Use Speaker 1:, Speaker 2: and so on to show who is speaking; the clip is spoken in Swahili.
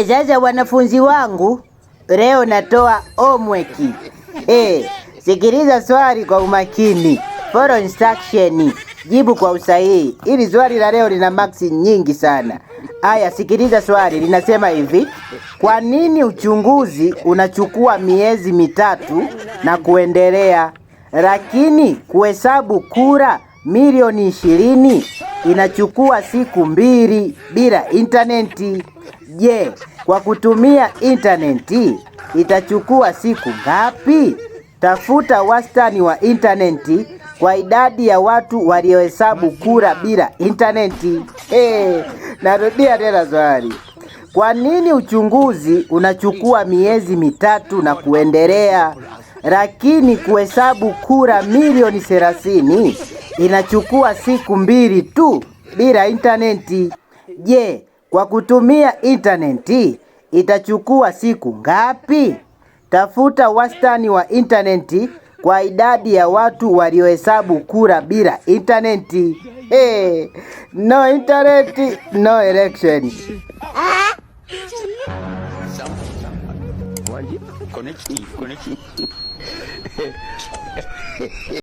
Speaker 1: Sasa wanafunzi wangu, leo natoa homework. Sikiliza swali kwa umakini. Follow instruction. Jibu kwa usahihi. Hili swali la leo lina maksi nyingi sana. Aya, sikiliza swali, linasema hivi: kwa nini uchunguzi unachukua miezi 3 na kuendelea, lakini kuhesabu kura milioni 20 inachukua siku 2 bila interneti? Je, kwa kutumia interneti itachukua siku ngapi? Tafuta wastani wa interneti kwa idadi ya watu waliohesabu kura bila interneti. Narudia tena swali. Kwa nini uchunguzi unachukua miezi 3 na kuendelea, lakini kuhesabu kura milioni 30 inachukua siku 2 tu bila interneti? Je, kwa kutumia interneti itachukua siku ngapi? Tafuta wastani wa interneti kwa idadi ya watu waliohesabu kura bila interneti. No internet, no election.